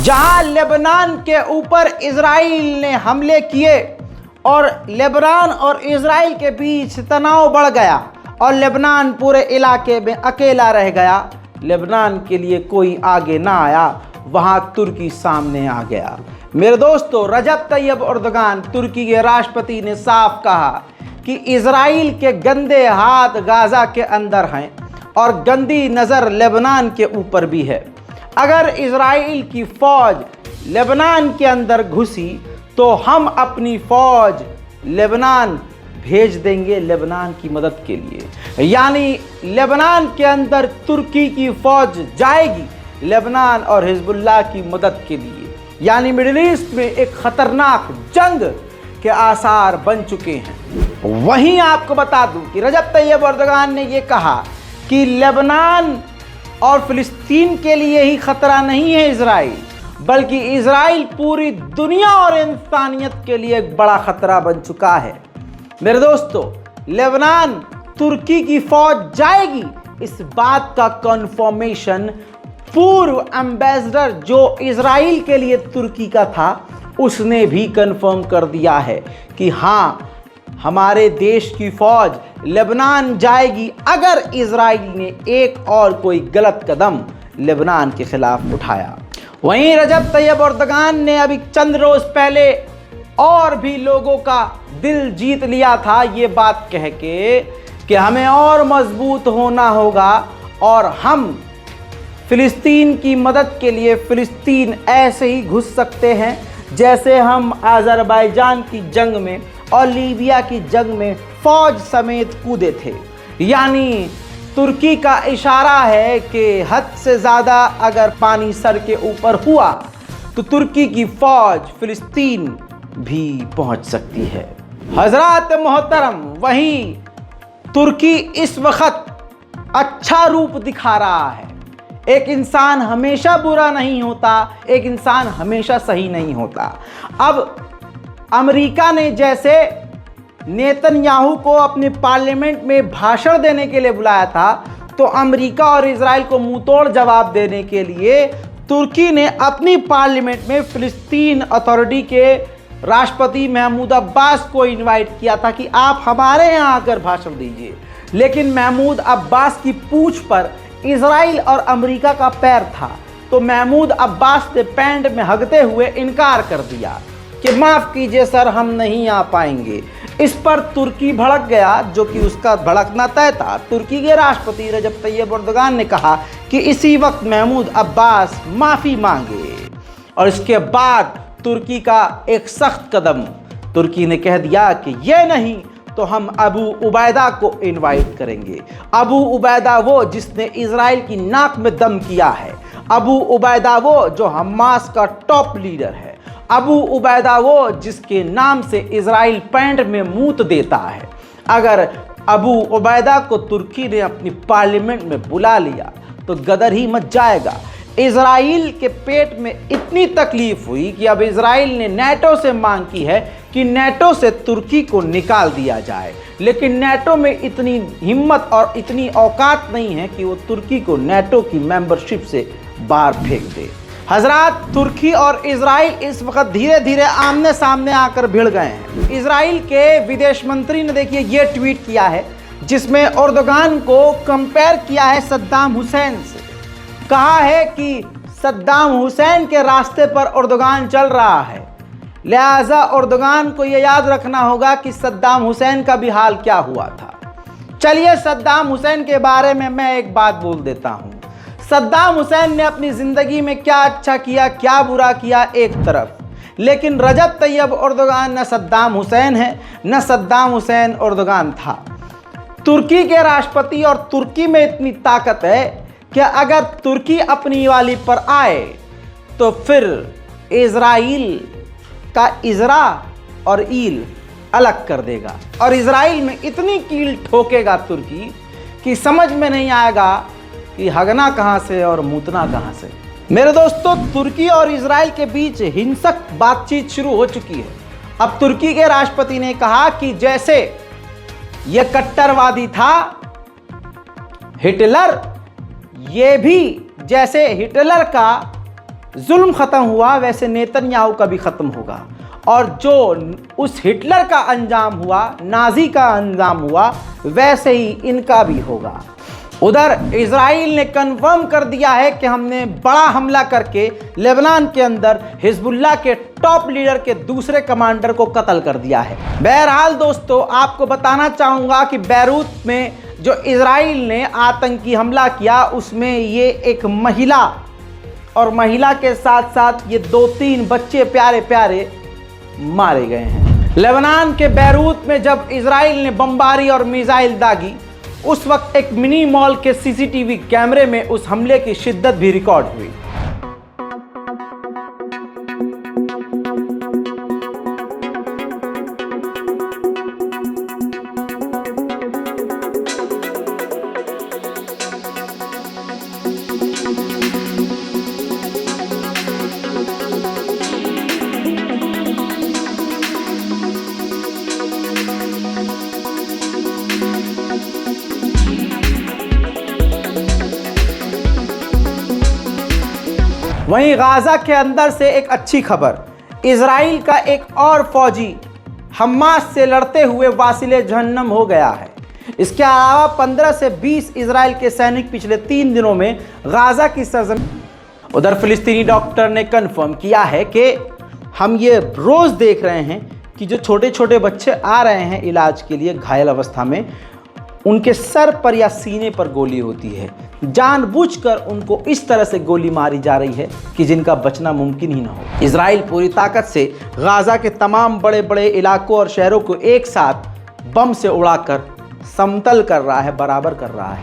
जहां लेबनान के ऊपर इजराइल ने हमले किए और लेबनान और इजराइल के बीच तनाव बढ़ गया और लेबनान पूरे इलाके में अकेला रह गया, लेबनान के लिए कोई आगे ना आया, वहां तुर्की सामने आ गया। मेरे दोस्तों, रजब तैयब एर्दोगान तुर्की के राष्ट्रपति ने साफ कहा कि इजराइल के गंदे हाथ गाजा के अंदर हैं और गंदी नज़र लेबनान के ऊपर भी है। अगर इजराइल की फौज लेबनान के अंदर घुसी तो हम अपनी फौज लेबनान भेज देंगे लेबनान की मदद के लिए। यानी लेबनान के अंदर तुर्की की फौज जाएगी लेबनान और हिजबुल्लाह की मदद के लिए। यानी मिडिल ईस्ट में एक खतरनाक जंग के आसार बन चुके हैं। वहीं आपको बता दूं कि रजब तैयब एर्दोगान ने यह कहा कि लेबनान और फिलिस्तीन के लिए ही खतरा नहीं है इजराइल, बल्कि इजराइल पूरी दुनिया और इंसानियत के लिए एक बड़ा खतरा बन चुका है। मेरे दोस्तों, लेबनान तुर्की की फौज जाएगी, इस बात का कंफर्मेशन पूर्व एम्बेसडर जो इजराइल के लिए तुर्की का था उसने भी कंफर्म कर दिया है कि हाँ, हमारे देश की फौज लेबनान जाएगी अगर इजराइल ने एक और कोई गलत कदम लेबनान के खिलाफ उठाया। वहीं रजब तैयब एर्दोगान ने अभी चंद रोज पहले और भी लोगों का दिल जीत लिया था ये बात कह के कि हमें और मजबूत होना होगा और हम फिलिस्तीन की मदद के लिए फिलिस्तीन ऐसे ही घुस सकते हैं जैसे हम अज़रबैजान की जंग में और लीबिया की जंग में फौज समेत कूदे थे। यानी तुर्की का इशारा है कि हद से ज़्यादा अगर पानी सर के ऊपर हुआ तो तुर्की की फौज फिलिस्तीन भी पहुंच सकती है। हजरात मोहतरम, वहीं तुर्की इस वक्त अच्छा रूप दिखा रहा है। एक इंसान हमेशा बुरा नहीं होता, एक इंसान हमेशा सही नहीं होता। अब अमेरिका ने जैसे नेतन्याहू को अपने पार्लियामेंट में भाषण देने के लिए बुलाया था, तो अमेरिका और इजराइल को मुंहतोड़ जवाब देने के लिए तुर्की ने अपनी पार्लियामेंट में फिलिस्तीन अथॉरिटी के राष्ट्रपति महमूद अब्बास को इनवाइट किया था कि आप हमारे यहाँ आकर भाषण दीजिए। लेकिन महमूद अब्बास की पूंछ पर इजराइल और अमेरिका का पैर था, तो महमूद अब्बास ने पैंट में हगते हुए इनकार कर दिया कि माफ़ कीजिए सर, हम नहीं आ पाएंगे। इस पर तुर्की भड़क गया, जो कि उसका भड़कना तय था। तुर्की के राष्ट्रपति रजब तैयब एर्दोगान ने कहा कि इसी वक्त महमूद अब्बास माफ़ी मांगे और इसके बाद तुर्की का एक सख्त कदम, तुर्की ने कह दिया कि यह नहीं तो हम अबू उबैदा को इनवाइट करेंगे। अबू उबैदा वो जिसने इजराइल की नाक में दम किया है, अबू उबैदा वो जो हमास का टॉप लीडर है, अबू उबैदा वो जिसके नाम से इजराइल पैंट में मूत देता है। अगर अबू उबैदा को तुर्की ने अपनी पार्लियामेंट में बुला लिया तो गदर ही मच जाएगा। इजराइल के पेट में इतनी तकलीफ हुई कि अब इजराइल ने नेटो से मांग की है कि नेटो से तुर्की को निकाल दिया जाए, लेकिन नेटो में इतनी हिम्मत और इतनी औकात नहीं है कि वो तुर्की को नेटो की मेंबरशिप से बाहर फेंक दे। हजरात, तुर्की और इजराइल इस वक्त धीरे धीरे आमने सामने आकर भिड़ गए हैं। इजराइल के विदेश मंत्री ने देखिए ये ट्वीट किया है जिसमें एर्दोगान को कंपेयर किया है सद्दाम हुसैन से। कहा है कि सद्दाम हुसैन के रास्ते पर एर्दोगान चल रहा है, लिहाजा एर्दोगान को यह याद रखना होगा कि सद्दाम हुसैन का भी हाल क्या हुआ था। चलिए, सद्दाम हुसैन के बारे में मैं एक बात बोल देता हूँ। सद्दाम हुसैन ने अपनी ज़िंदगी में क्या अच्छा किया क्या बुरा किया एक तरफ, लेकिन रजब तैयब एर्दोगान न सद्दाम हुसैन है न सद्दाम हुसैन एर्दोगान था। तुर्की के राष्ट्रपति और तुर्की में इतनी ताकत है कि अगर तुर्की अपनी वाली पर आए तो फिर इजराइल का इजरा और ईल अलग कर देगा और इजराइल में इतनी कील ठोकेगा तुर्की कि समझ में नहीं आएगा कि हगना कहाँ से और मूतना कहाँ से। मेरे दोस्तों, तुर्की और इजराइल के बीच हिंसक बातचीत शुरू हो चुकी है। अब तुर्की के राष्ट्रपति ने कहा कि जैसे यह कट्टरवादी था हिटलर, ये भी जैसे हिटलर का जुल्म ख़त्म हुआ वैसे नेतन्याहू का भी ख़त्म होगा, और जो उस हिटलर का अंजाम हुआ, नाजी का अंजाम हुआ, वैसे ही इनका भी होगा। उधर इजराइल ने कन्फर्म कर दिया है कि हमने बड़ा हमला करके लेबनान के अंदर हिजबुल्लाह के टॉप लीडर के दूसरे कमांडर को कत्ल कर दिया है। बहरहाल दोस्तों, आपको बताना चाहूँगा कि बैरूत में जो इजराइल ने आतंकी हमला किया उसमें ये एक महिला और महिला के साथ साथ ये 2-3 बच्चे प्यारे प्यारे मारे गए हैं। लेबनान के बैरूत में जब इजराइल ने बमबारी और मिसाइल दागी, उस वक्त एक मिनी मॉल के सीसीटीवी कैमरे में उस हमले की शिद्दत भी रिकॉर्ड हुई। वहीं गाजा के अंदर से एक अच्छी खबर, इजराइल का एक और फौजी हमास से लड़ते हुए वासिले जहन्नम हो गया है। इसके अलावा 15 से 20 इजराइल के सैनिक पिछले 3 दिनों में गाजा की सरजमीन। उधर फिलिस्तीनी डॉक्टर ने कन्फर्म किया है कि हम ये रोज़ देख रहे हैं कि जो छोटे छोटे बच्चे आ रहे हैं इलाज के लिए घायल अवस्था में, उनके सर पर या सीने पर गोली होती है। जानबूझकर उनको इस तरह से गोली मारी जा रही है कि जिनका बचना मुमकिन ही ना हो। इजराइल पूरी ताकत से गाजा के तमाम बड़े बड़े इलाकों और शहरों को एक साथ बम से उड़ाकर समतल कर रहा है, बराबर कर रहा है।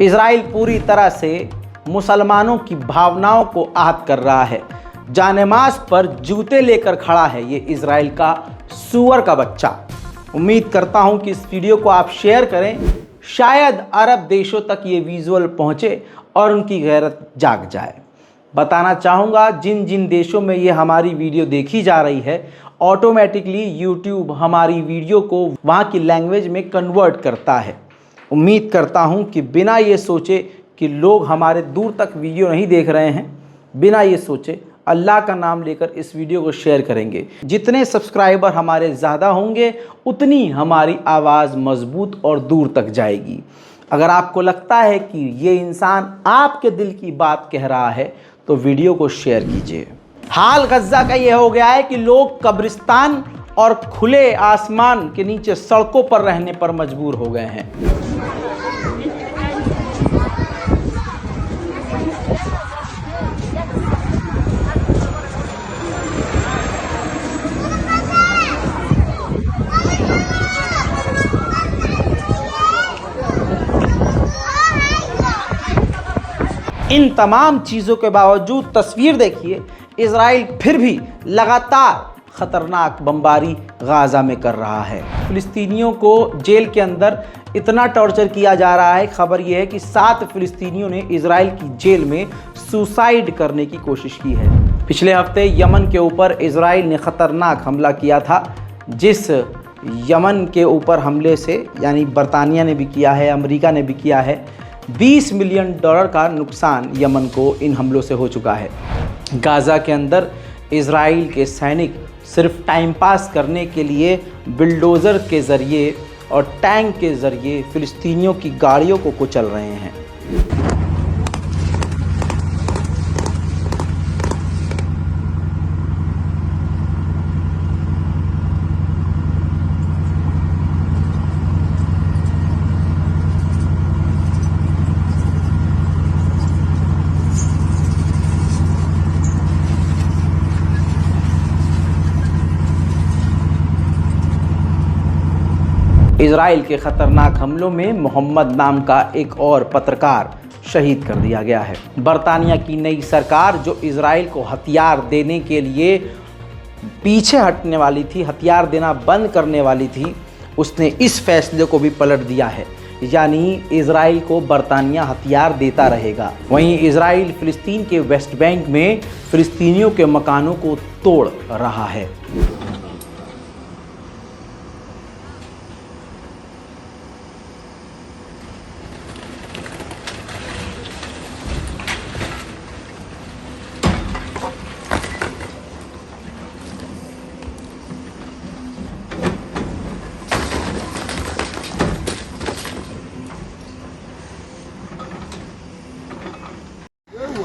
इजराइल पूरी तरह से मुसलमानों की भावनाओं को आहत कर रहा है। जानेमाज पर जूते लेकर खड़ा है ये इजराइल का सूअर का बच्चा। उम्मीद करता हूं कि इस वीडियो को आप शेयर करें, शायद अरब देशों तक ये विजुअल पहुंचे और उनकी गैरत जाग जाए। बताना चाहूँगा, जिन जिन देशों में ये हमारी वीडियो देखी जा रही है, ऑटोमेटिकली यूट्यूब हमारी वीडियो को वहाँ की लैंग्वेज में कन्वर्ट करता है। उम्मीद करता हूं कि बिना ये सोचे कि लोग हमारे दूर तक वीडियो नहीं देख रहे हैं, बिना ये सोचे अल्लाह का नाम लेकर इस वीडियो को शेयर करेंगे। जितने सब्सक्राइबर हमारे ज़्यादा होंगे उतनी हमारी आवाज़ मजबूत और दूर तक जाएगी। अगर आपको लगता है कि ये इंसान आपके दिल की बात कह रहा है तो वीडियो को शेयर कीजिए। हाल गज़ा का ये हो गया है कि लोग कब्रिस्तान और खुले आसमान के नीचे सड़कों पर रहने पर मजबूर हो गए हैं। इन तमाम चीज़ों के बावजूद तस्वीर देखिए, इजराइल फिर भी लगातार ख़तरनाक बमबारी गाज़ा में कर रहा है। फ़िलिस्तीनियों को जेल के अंदर इतना टॉर्चर किया जा रहा है। खबर यह है कि 7 फ़िलिस्तीनियों ने इजराइल की जेल में सुसाइड करने की कोशिश की है। पिछले हफ्ते यमन के ऊपर इजराइल ने ख़तरनाक हमला किया था, जिस यमन के ऊपर हमले से यानी बरतानिया ने भी किया है, अमेरिका ने भी किया है, $20 मिलियन का नुकसान यमन को इन हमलों से हो चुका है। गाज़ा के अंदर इजराइल के सैनिक सिर्फ टाइम पास करने के लिए बिल्डोज़र के ज़रिए और टैंक के ज़रिए फ़िलिस्तीनियों की गाड़ियों को कुचल रहे हैं। इजराइल के खतरनाक हमलों में मोहम्मद नाम का एक और पत्रकार शहीद कर दिया गया है। बरतानिया की नई सरकार जो इजराइल को हथियार देने के लिए पीछे हटने वाली थी, हथियार देना बंद करने वाली थी, उसने इस फैसले को भी पलट दिया है, यानी इजराइल को बरतानिया हथियार देता रहेगा। वहीं इजराइल फिलिस्तीन के वेस्ट बैंक में फिलिस्तीनियों के मकानों को तोड़ रहा है।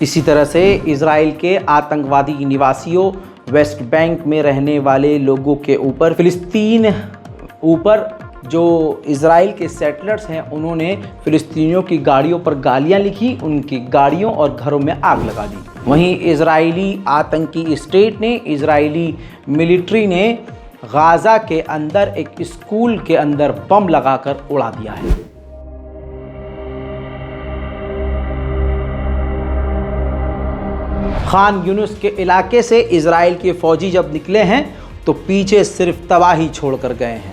इसी तरह से इजराइल के आतंकवादी निवासियों, वेस्ट बैंक में रहने वाले लोगों के ऊपर, फिलिस्तीन ऊपर जो इजराइल के सेटलर्स हैं उन्होंने फिलिस्तीनियों की गाड़ियों पर गालियां लिखी, उनकी गाड़ियों और घरों में आग लगा दी। वहीं इजरायली आतंकी स्टेट ने, इजरायली मिलिट्री ने गाज़ा के अंदर एक स्कूल के अंदर बम लगाकर उड़ा दिया है। खान यूनुस के इलाके से इजराइल के फौजी जब निकले हैं तो पीछे सिर्फ तबाही छोड़कर गए हैं।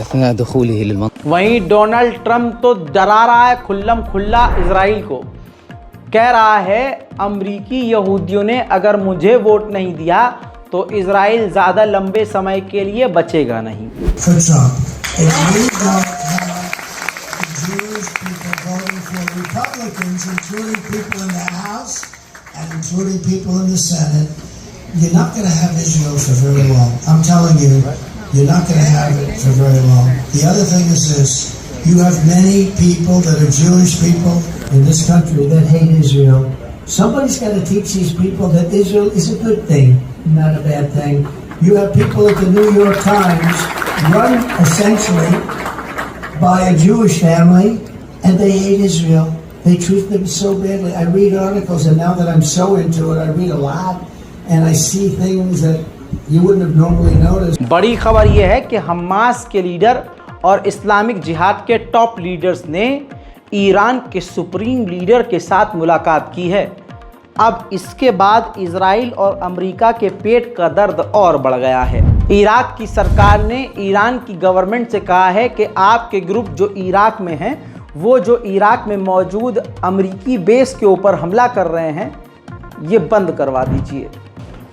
अथना दखूली लिलमंतक़ा। वहीं डोनाल्ड ट्रंप तो डरा रहा है खुल्लम खुल्ला इजराइल को, कह रहा है अमरीकी यहूदियों ने अगर मुझे वोट नहीं दिया तो इजराइल ज़्यादा लंबे समय के लिए बचेगा नहीं। You're not going to have Israel for very long. I'm telling you, you're not going to have it for very long. The other thing is this. You have many people that are Jewish people in this country that hate Israel. Somebody's got to teach these people that Israel is a good thing, not a bad thing. You have people at the New York Times run essentially by a Jewish family and they hate Israel. They treat them so badly. I read articles and now that I'm so into it, I read a lot. And I see things that you wouldn't have normally noticed. बड़ी खबर यह है कि Hamas के leader और Islamic जिहाद के top leaders ने ईरान के सुप्रीम लीडर के साथ मुलाकात की है। अब इसके बाद इजराइल और अमेरिका के पेट का दर्द और बढ़ गया है। इराक की सरकार ने ईरान की गवर्नमेंट से कहा है कि आपके ग्रुप जो इराक में हैं, वो जो इराक में मौजूद अमेरिकी बेस के ऊपर हमला कर रहे हैं, ये बंद करवा दीजिए।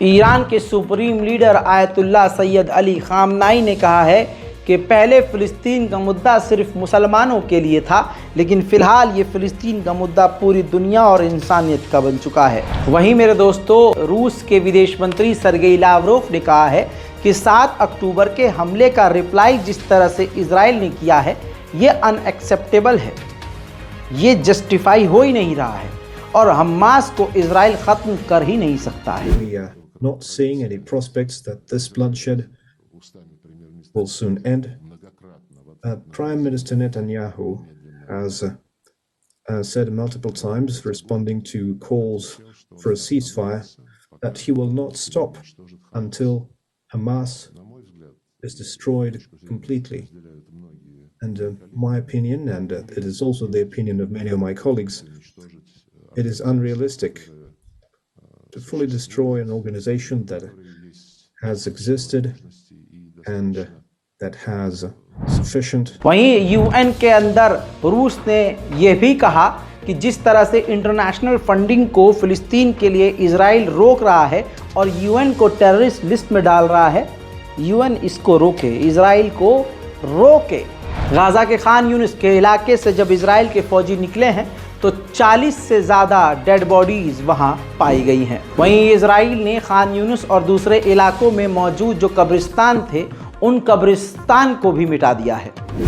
ईरान के supreme leader Ayatollah Syed Ali खामनाई ने कहा है कि पहले फ़िलिस्तीन का मुद्दा सिर्फ मुसलमानों के लिए था, लेकिन फ़िलहाल ये फ़िलिस्तीन का मुद्दा पूरी दुनिया और इंसानियत का बन चुका है। वहीं मेरे दोस्तों, रूस के विदेश मंत्री सर्गेई लावरोव ने कहा है कि 7 अक्टूबर के हमले का रिप्लाई जिस तरह से इजराइल ने किया है, ये अनएक्सेप्टेबल है, ये जस्टिफाई हो ही नहीं रहा है और हमास को इजराइल ख़त्म कर ही नहीं सकता है। We are not seeing any prospects that this bloodshed will soon end. Prime Minister Netanyahu has said multiple times, responding to calls for a ceasefire, that he will not stop until Hamas is destroyed completely. And my opinion, and it is also the opinion of many of my colleagues, it is unrealistic to fully destroy an organization that has existed and that has sufficient. वहीं UN के अंदर रूस ने यह भी कहा कि जिस तरह से इंटरनेशनल फंडिंग को फिलिस्तीन के लिए इजराइल रोक रहा है और यूएन को टेररिस्ट लिस्ट में डाल रहा है, यूएन इसको रोके, इजराइल को रोके। गाज़ा के खान यूनिस के इलाके से जब इजराइल के फौजी निकले हैं तो 40 से ज़्यादा डेड बॉडीज़ वहां पाई गई हैं। वहीं इजराइल ने खान यूनिस और दूसरे इलाकों में मौजूद जो कब्रिस्तान थे, उन कब्रिस्तान को भी मिटा दिया है।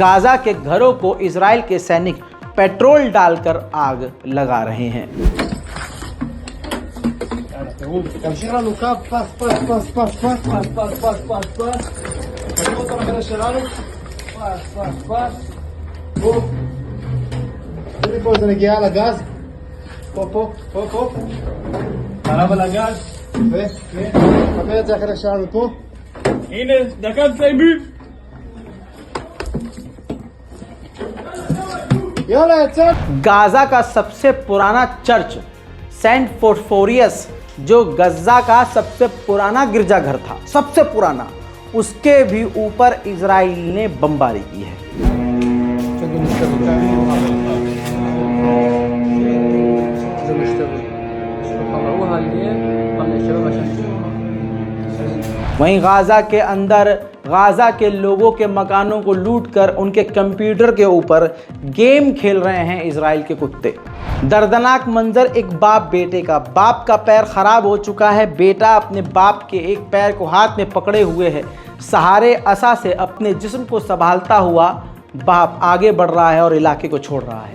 गाज़ा के घरों को इजराइल के सैनिक पेट्रोल डालकर आग लगा रहे हैं। गाज़ा का सबसे पुराना चर्च सेंट फोस्फोरियस, जो गज़ा का सबसे पुराना गिरजाघर था, सबसे पुराना, उसके भी ऊपर इजराइल ने बमबारी की है। वहीं गाज़ा के अंदर गाज़ा के लोगों के मकानों को लूटकर उनके कंप्यूटर के ऊपर गेम खेल रहे हैं इजराइल के कुत्ते। दर्दनाक मंजर एक बाप बेटे का। बाप का पैर खराब हो चुका है, बेटा अपने बाप के एक पैर को हाथ में पकड़े हुए है, सहारे असा से अपने जिस्म को संभालता हुआ बाप आगे बढ़ रहा है और इलाके को छोड़ रहा है।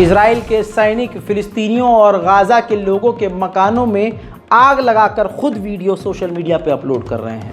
इजराइल के सैनिक फिलिस्तीनियों और गाज़ा के लोगों के मकानों में आग लगाकर खुद वीडियो सोशल मीडिया पे अपलोड कर रहे हैं।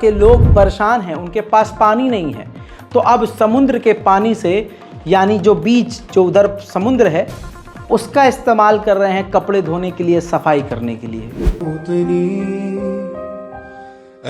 के लोग परेशान हैं, उनके पास पानी नहीं है, तो अब समुद्र के पानी से, यानी जो बीच जो उधर समुद्र है, उसका इस्तेमाल कर रहे हैं कपड़े धोने के लिए, सफाई करने के लिए।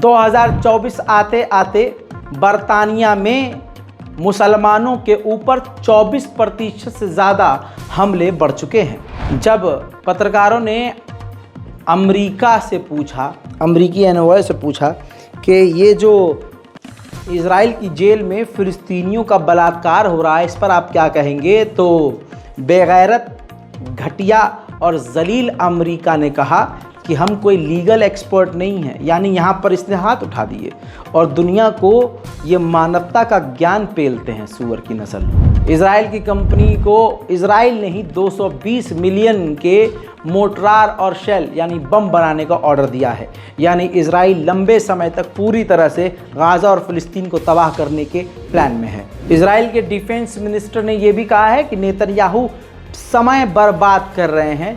2024 आते आते बरतानिया में मुसलमानों के ऊपर 24% से ज़्यादा हमले बढ़ चुके हैं। जब पत्रकारों ने अमेरिका से पूछा, अमेरिकी एनवॉय से पूछा कि ये जो इज़राइल की जेल में फ़िलिस्तीनियों का बलात्कार हो रहा है, इस पर आप क्या कहेंगे, तो बेगैरत घटिया और जलील अमेरिका ने कहा कि हम कोई लीगल एक्सपर्ट नहीं हैं, यानी यहाँ पर इसने हाथ उठा दिए और दुनिया को ये मानवता का ज्ञान पेलते हैं सूअर की नस्ल। इजराइल की कंपनी को इजराइल ने ही 220 मिलियन के मोर्टार और शेल यानी बम बनाने का ऑर्डर दिया है, यानी इजराइल लंबे समय तक पूरी तरह से गाज़ा और फ़िलिस्तीन को तबाह करने के प्लान में है। इजराइल के डिफेंस मिनिस्टर ने यह भी कहा है कि नेतन्याहू समय बर्बाद कर रहे हैं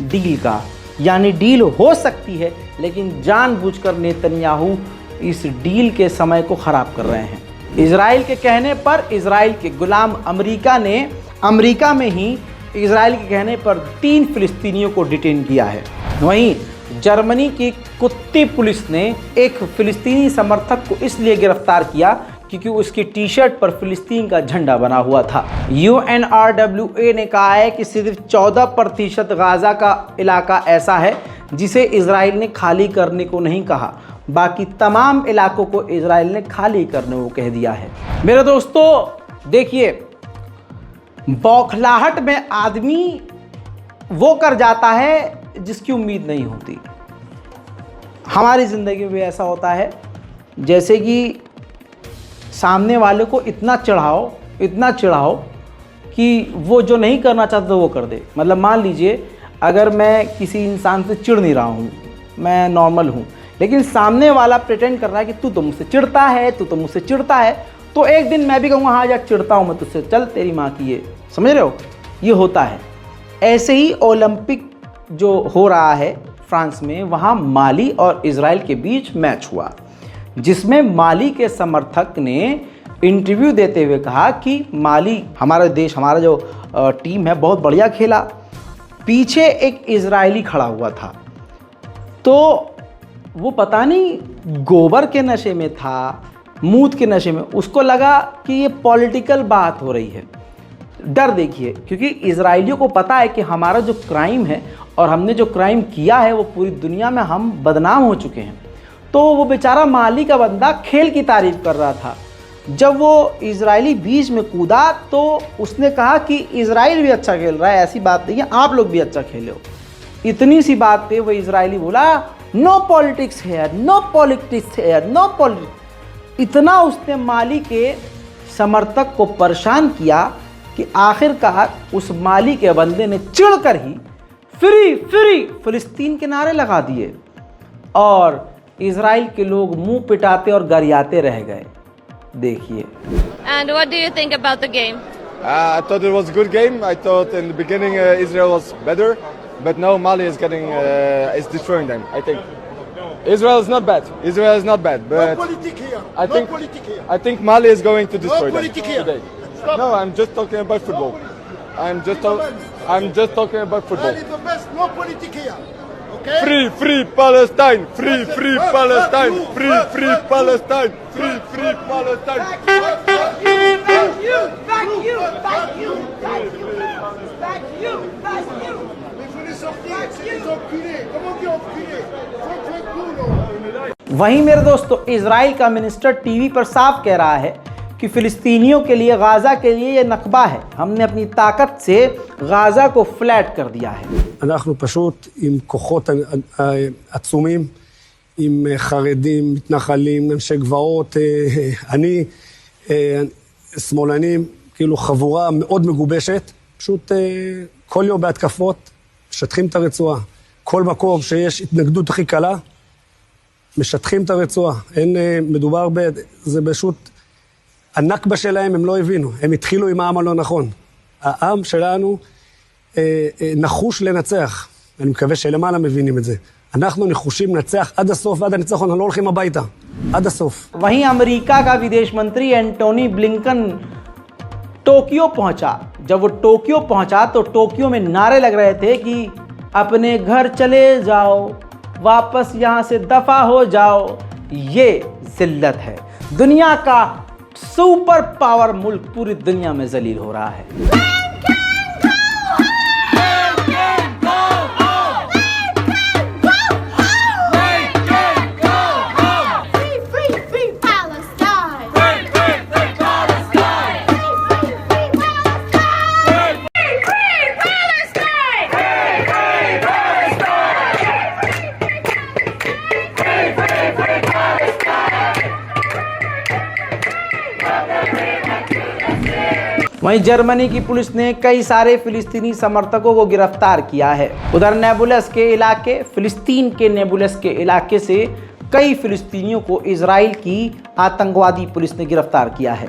डील का, यानी डील हो सकती है लेकिन जानबूझकर नेतन्याहू इस डील के समय को ख़राब कर रहे हैं। इजराइल के कहने पर इजराइल के गुलाम अमेरिका ने अमेरिका में ही इजराइल के कहने पर 3 फ़िलिस्तीनियों को डिटेन किया है। वहीं जर्मनी की कुत्ती पुलिस ने एक फ़िलिस्तीनी समर्थक को इसलिए गिरफ्तार किया क्योंकि उसकी टी शर्ट पर फ़िलिस्तीन का झंडा बना हुआ था। UNRWA ने कहा है कि सिर्फ 14% गाज़ा का इलाका ऐसा है जिसे इजराइल ने खाली करने को नहीं कहा, बाकी तमाम इलाकों को इजराइल ने खाली करने को कह दिया है। मेरे दोस्तों देखिए, बौखलाहट में आदमी वो कर जाता है जिसकी उम्मीद नहीं होती। हमारी ज़िंदगी में भी ऐसा होता है, जैसे कि सामने वाले को इतना चिढ़ाओ कि वो जो नहीं करना चाहता वो कर दे। मतलब मान लीजिए अगर मैं किसी इंसान से चिढ़ नहीं रहा हूँ, मैं नॉर्मल हूँ, लेकिन सामने वाला प्रिटेंड कर रहा है कि तू तो मुझसे चिढ़ता है, तो एक दिन मैं भी कहूँगा हाँ यार चिढ़ता हूँ मैं तुझसे, चल तेरी माँ की, ये समझ रहे हो, ये होता है। ऐसे ही ओलंपिक जो हो रहा है फ्रांस में, वहाँ माली और इजराइल के बीच मैच हुआ, जिसमें माली के समर्थक ने इंटरव्यू देते हुए कहा कि माली हमारा देश, हमारा जो टीम है बहुत बढ़िया खेला। पीछे एक इजरायली खड़ा हुआ था, तो वो पता नहीं गोबर के नशे में था, मूत के नशे में, उसको लगा कि ये पॉलिटिकल बात हो रही है। डर देखिए, क्योंकि इजरायलियों को पता है कि हमारा जो क्राइम है और हमने जो क्राइम किया है वो पूरी दुनिया में हम बदनाम हो चुके हैं। तो वो बेचारा माली का बंदा खेल की तारीफ कर रहा था। जब वो इजरायली बीच में कूदा तो उसने कहा कि इजराइल भी अच्छा खेल रहा है, ऐसी बात नहीं है, आप लोग भी अच्छा खेले हो। इतनी सी बात पे वो इजरायली बोला no politics here, no politics here, no politics. इतना उसने माली के समर्थक को परेशान किया कि आखिरकार उस माली के बंदे ने चिढ़कर ही फ्री फ्री फिलिस्तीन के नारे लगा दिए और इजराइल के लोग मुंह पिटाते और गरियाते रह गए। देखिए। And what do you think about the game? I thought it was a good game. I thought in the beginning Israel was better, but now Mali is is destroying them. I think Israel is not bad. Israel is not bad, but I think Mali is going to destroy them today. No, I'm just talking about football. I'm just talking about football. Mali the best, no politic here. Free Palestine! Free Palestine! Free Palestine! Free Palestine! वहीं मेरे दोस्तों Israel का minister TV पर साफ कह रहा है कि फिलिस्तीनियों के लिए, गाज़ा के लिए ये नकबा है, हमने अपनी ताकत से गाज़ा को फ्लैट कर दिया है। אנחנו פשוט עם כוחות עצומים, עם חרדים, מתנחלים, אנשי גבעות, אני, שמאלנים, כאילו חבורה מאוד מגובשת, פשוט כל יום בהתקפות, משטחים את הרצועה. כל מקום שיש התנגדות הכי קלה, משטחים את הרצועה. אין מדובר זה פשוט, הנכבה שלהם הם לא הבינו, הם התחילו עם העם הלא נכון. העם שלנו נחוש לנצח. אני מקווה שלמעלה מבינים את זה. אנחנו נחושים לנצח עד הסוף, ועד הניצחון, אנחנו לא הולכים הביתה. עד הסוף. वहीं अमेरिका का विदेश मंत्री एंटोनी ब्लिंकन टोक्यो पहुंचा। जब वो टोक्यो पहुंचा तो टोक्यो में नारे लग रहे थे कि अपने घर चले जाओ, वापस यहाँ से दफा हो जाओ। ये जिल्लत है। दुनिया का सुपर पावर मुल्क पूरी दुनिया में जलील हो रहा है। वहीं जर्मनी की पुलिस ने कई सारे फिलिस्तीनी समर्थकों को गिरफ्तार किया है। उधर नेबुलस के इलाके, फिलिस्तीन के नेबुलस के इलाके से कई फिलिस्तीनियों को इजराइल की आतंकवादी पुलिस ने गिरफ्तार किया है।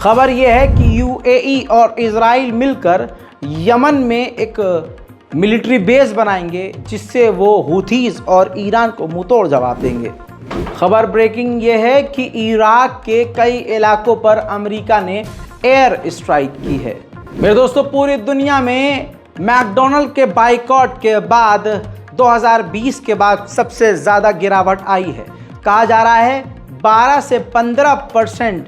खबर यह है कि यूएई और इजराइल मिलकर यमन में एक मिलिट्री बेस बनाएंगे, जिससे वो हुथीज और ईरान को मुंहतोड़ जवाब देंगे। खबर ब्रेकिंग ये है कि इराक के कई इलाकों पर अमेरिका ने एयर स्ट्राइक की है। मेरे दोस्तों, पूरी दुनिया में मैकडॉनल्ड के बाइकॉट के बाद 2020 के बाद सबसे ज़्यादा गिरावट आई है। कहा जा रहा है 12 से 15%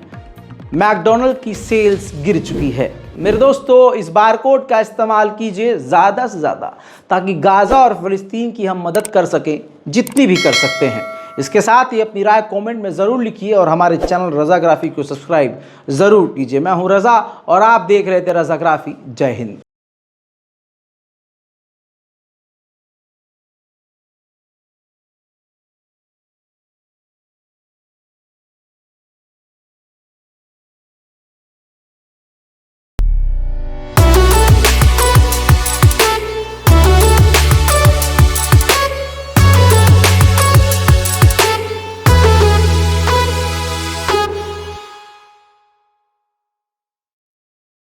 मैकडॉनल्ड की सेल्स गिर चुकी है। मेरे दोस्तों, इस बारकोड का इस्तेमाल कीजिए ज़्यादा से ज़्यादा, ताकि गाज़ा और फ़लस्तीन की हम मदद कर सकें जितनी भी कर सकते हैं। इसके साथ ही अपनी राय कमेंट में ज़रूर लिखिए और हमारे चैनल रज़ाग्राफ़ी को सब्सक्राइब ज़रूर कीजिए। मैं हूं रज़ा और आप देख रहे थे रज़ाग्राफ़ी। जय हिंद।